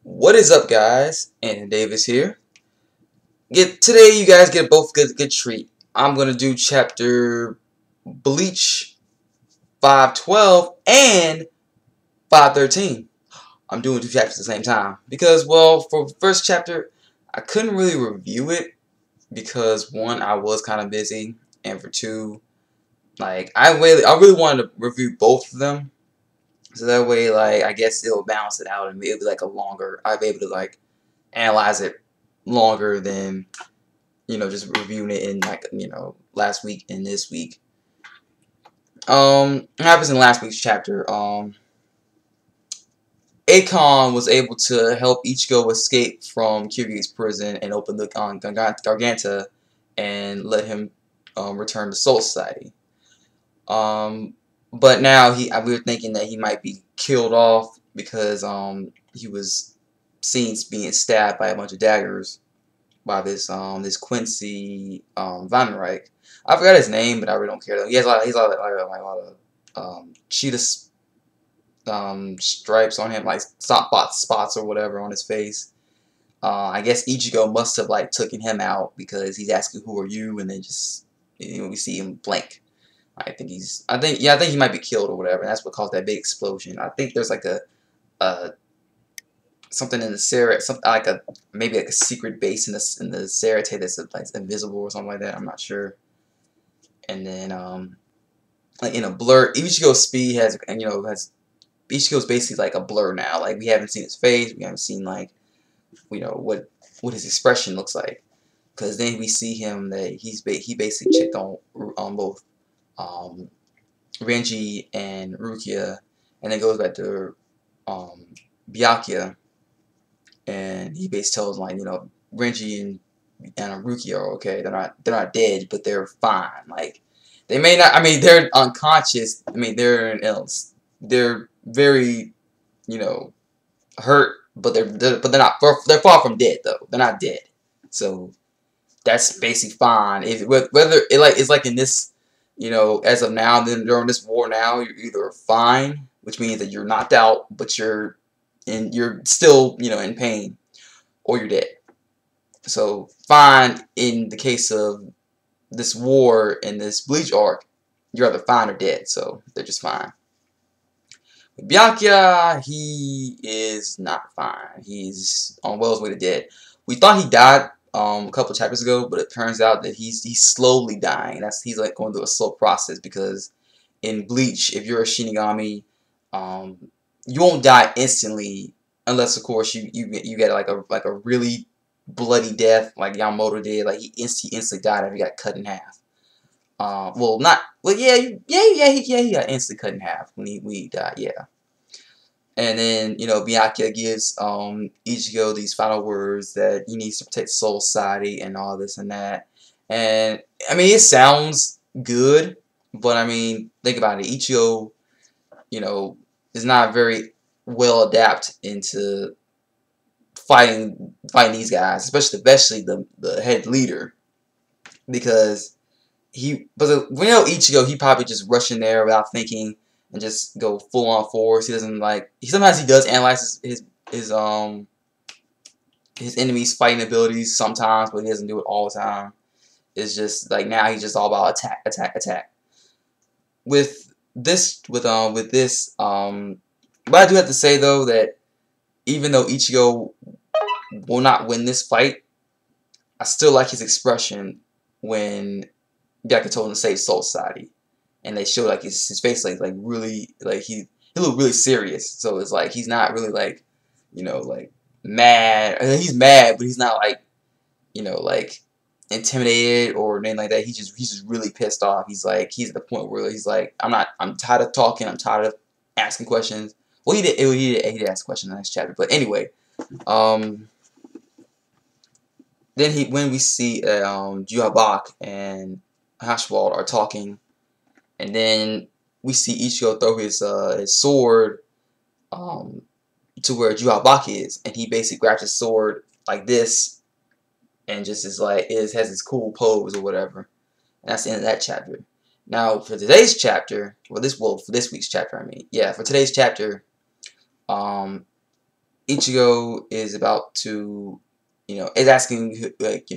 What is up, guys? And Davis here. Today you guys get both good treat. I'm gonna do chapter Bleach 512 and 513. I'm doing two chapters at the same time because, well, for the first chapter, I couldn't really review it because one, I was kind of busy, and for two, like I really wanted to review both of them, so that way, like, I guess it'll balance it out and it'll be like a longer. I'll be able to like analyze it longer than just reviewing it in like last week and this week. What happens in last week's chapter? Akon was able to help Ichigo escape from Kyuubi's prison and open the Garganta and let him return to Soul Society. But now we were thinking that he might be killed off because he was seen being stabbed by a bunch of daggers by this Quincy Vene. I forgot his name, but I really don't care though. He has a lot of cheetah stripes on him, like spots or whatever on his face. I guess Ichigo must have like taken him out because he's asking who are you, and then just we see him blank. I think he might be killed or whatever. And that's what caused that big explosion. I think there's like a something in the Sarah, something like maybe like a secret base in the Sarate that's like invisible or something like that. I'm not sure. And then like in a blur, Ichigo's speed has Ichigo's basically like a blur now. Like we haven't seen his face, we haven't seen like what his expression looks like. Because then we see him that he basically checked on both Renji and Rukia, and then goes back to Byakuya. And he basically tells him, like, Renji and Rukia are okay. They're not dead, but they're fine. Like, they may not. I mean, they're unconscious. I mean, they're very, hurt, but they're not. They're far from dead though. They're not dead. So that's basically fine. Whether it's like in this, as of now, then during this war now, you're either fine, which means that you're knocked out, but you're still in pain, or you're dead. So fine in the case of this war in this Bleach arc, you're either fine or dead. So they're just fine. With Byakuya, he is not fine. He's on his way to dead. We thought he died a couple of chapters ago, but it turns out that he's slowly dying. He's like going through a slow process because in Bleach, if you're a Shinigami, you won't die instantly unless, of course, you get like a really bloody death like Yamamoto did. Like he instantly died after he got cut in half. He got instantly cut in half when he died. Yeah. And then, Byakuya gives Ichigo these final words that he needs to protect Soul Society and all this and that. And, I mean, it sounds good, but, I mean, think about it. Ichigo, is not very well adapted into fighting these guys, especially the head leader. Because we know Ichigo, he probably just rush in there without thinking and just go full on force. He doesn't sometimes he does analyze his enemy's fighting abilities sometimes, but he doesn't do it all the time. It's just like now he's just all about attack. But I do have to say though that even though Ichigo will not win this fight, I still like his expression when Byakuya told him to save Soul Society. And they show like his face like really like he looked really serious. So it's like he's not really like like mad. I mean, he's mad, but he's not like like intimidated or anything like that. He's just really pissed off. He's at the point where he's like, I'm tired of talking. I'm tired of asking questions. Well, he did ask questions in the next chapter. But anyway, then when we see Juhabak and Hashwald are talking. And then we see Ichigo throw his sword to where Juhabak is, and he basically grabs his sword like this, and just has his cool pose or whatever. And that's the end of that chapter. Now for today's chapter, for this week's chapter, I mean, yeah, for today's chapter, Ichigo is about to, is asking, like,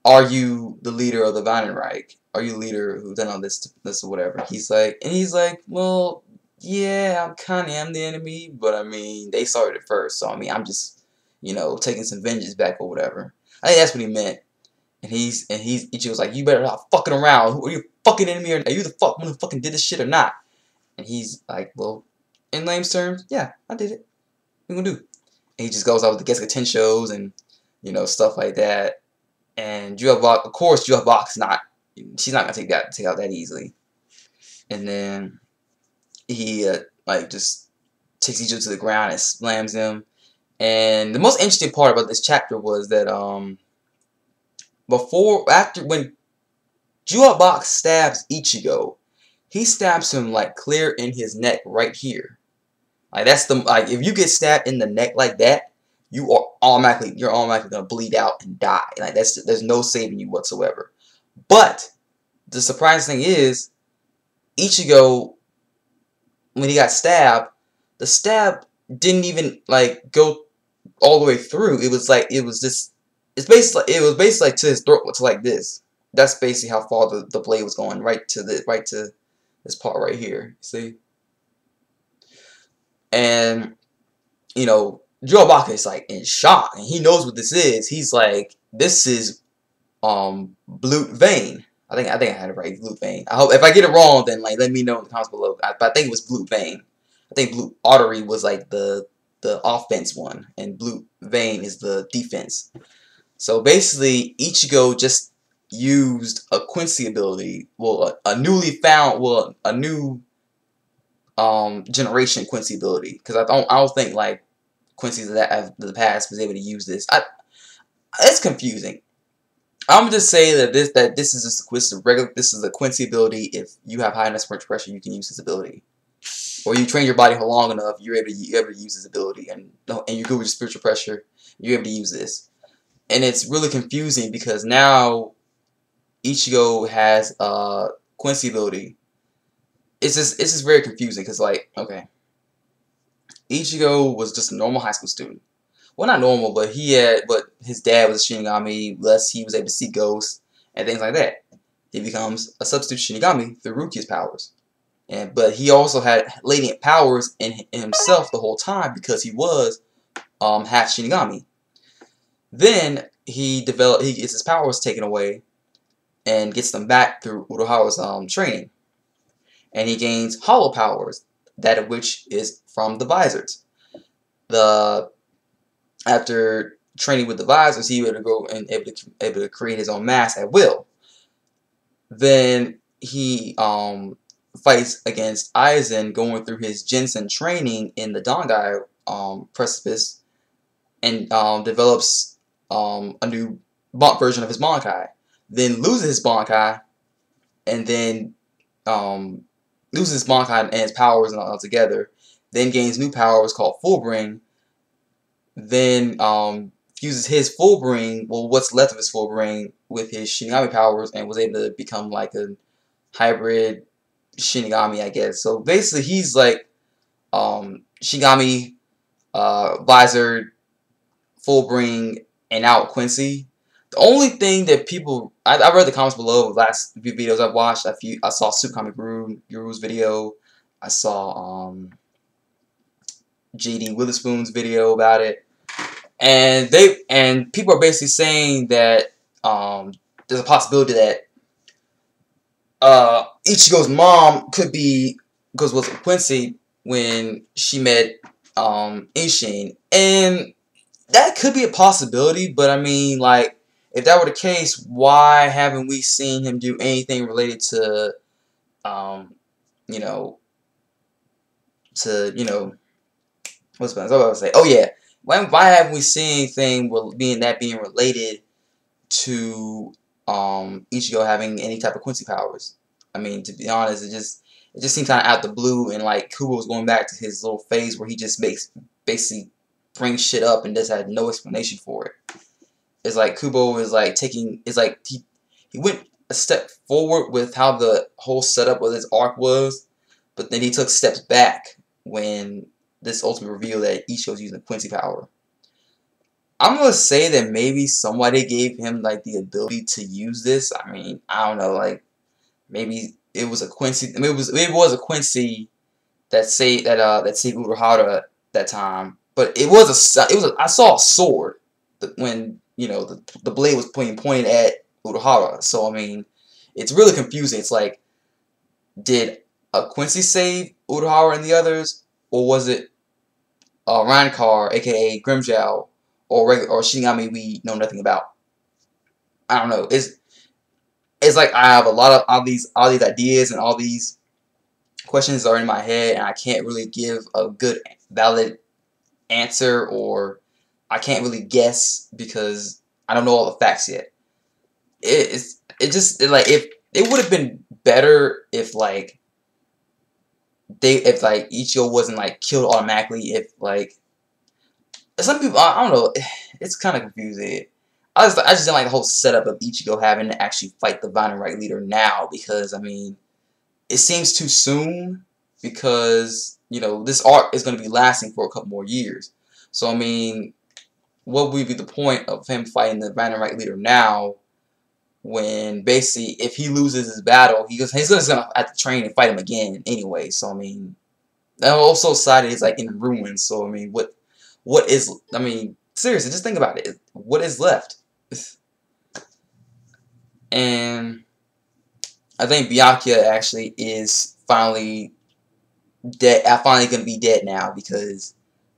are you the leader of the Vanenreich? Are you the leader who's done all this or whatever? He's like, well, yeah, I kind of am the enemy, but I mean, they started it first, so I mean, I'm just, taking some vengeance back or whatever. I think that's what he meant. And Ichigo's like, you better not fucking around. Who are you, fucking enemy, or are you the one who fucking did this shit or not? And he's like, well, in lame's terms, yeah, I did it. What you gonna do? And he just goes out with the Gesuga Tenshos and, stuff like that. And of course, Juhabak's she's not gonna take out that easily. And then he like just takes Ichigo to the ground and slams him. And the most interesting part about this chapter was that when Juhabak stabs Ichigo, he stabs him like clear in his neck right here. Like if you get stabbed in the neck like that, you're automatically gonna bleed out and die. Like there's no saving you whatsoever. But the surprising thing is, Ichigo, when he got stabbed, the stab didn't even like go all the way through. It was basically like to his throat, to like this. That's basically how far the blade was going, right to this part right here. See? And Juhabaka is like in shock, and he knows what this is. He's like, this is Blut Vene. I think I had it right, Blut Vene. I hope if I get it wrong, then like let me know in the comments below. But I think it was Blut Vene. I think Blut Artery was like the offense one, and Blut Vene is the defense. So basically, Ichigo just used a Quincy ability, well, a new generation Quincy ability, because I don't think like Quincy's of the past was able to use this. It's confusing. I'm gonna just say that this is just this is a Quincy ability. If you have high enough spiritual pressure, you can use this ability, or you train your body for long enough, you're able to use this ability, and you're good with your spiritual pressure, you're able to use this. And it's really confusing because now Ichigo has a Quincy ability. It's just very confusing because, like, okay, Ichigo was just a normal high school student. Well, not normal, but his dad was a Shinigami, thus he was able to see ghosts and things like that. He becomes a substitute Shinigami through Rukia's powers. But he also had latent powers in himself the whole time because he was half Shinigami. Then he gets his powers taken away and gets them back through Uruhawa's training. And he gains hollow powers, that of which is from the visors. After training with the visors, he was able to create his own mask at will. Then he fights against Aizen, going through his Jinsen training in the Dondai precipice, and develops a new version of his Bankai. Then loses his Bankai, and then loses his Bankai and his powers altogether. Then gains new powers called Fullbring. Then fuses his Fullbring, well, what's left of his Fullbring, with his Shinigami powers, and was able to become like a hybrid Shinigami, I guess. So basically, he's like Shinigami, Visor, Fullbring, and out Quincy. The only thing that I read the comments below of the last few videos I've watched. I saw Super Guru's video. I saw JD Witherspoon's video about it, and people are basically saying that there's a possibility that Ichigo's mom could be was with Quincy when she met Ishin, and that could be a possibility. But I mean, like, if that were the case, why haven't we seen him do anything related to what's I was about to say? Oh yeah, why haven't we seen anything being related to Ichigo having any type of Quincy powers? I mean, to be honest, it just seems kind of out the blue, and like Kubo was going back to his little phase where he just basically brings shit up and just had no explanation for it. It's like Kubo is like he went a step forward with how the whole setup of his arc was, but then he took steps back when this ultimate reveal that Ichigo's using the Quincy power. I'm gonna say that maybe somebody gave him like the ability to use this. I mean, I don't know, like maybe it was a Quincy. Maybe it was a Quincy that saved Urahara that time. But I saw a sword when the blade was pointed at Urahara. So I mean, it's really confusing. It's like, did a Quincy save Urahara and the others, or was it Rankar, aka Grimjow, or Shinigami we know nothing about? I don't know. It's like I have a lot of all these ideas and all these questions are in my head, and I can't really give a good valid answer, or I can't really guess because I don't know all the facts yet. Like if it would have been better if like Ichigo wasn't like killed automatically. If like some people, I don't know, it's kind of confusing. I just didn't like the whole setup of Ichigo having to actually fight the Vine Right leader now, because I mean it seems too soon, because this arc is going to be lasting for a couple more years. So I mean, what would be the point of him fighting the Vine Right leader now, when basically if he loses his battle, he's gonna have to train and fight him again anyway. So I mean, and also society is like in ruins. So I mean, what is, I mean, seriously, just think about it. What is left? And I think Byakuya actually is finally dead. Finally gonna be dead now, because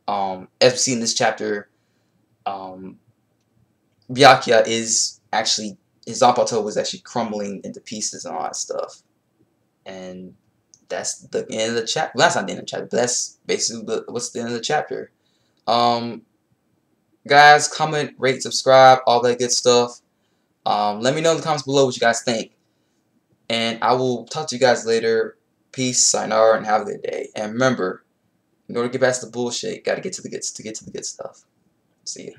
as we see in this chapter, Byakuya is actually, his Zanpakuto was actually crumbling into pieces and all that stuff. And that's the end of the chapter. Well, that's not the end of the chapter, but that's basically what's the end of the chapter. Guys, comment, rate, subscribe, all that good stuff. Let me know in the comments below what you guys think. And I will talk to you guys later. Peace, sayonara, and have a good day. And remember, in order to get past the bullshit, gotta get to the good stuff. See ya.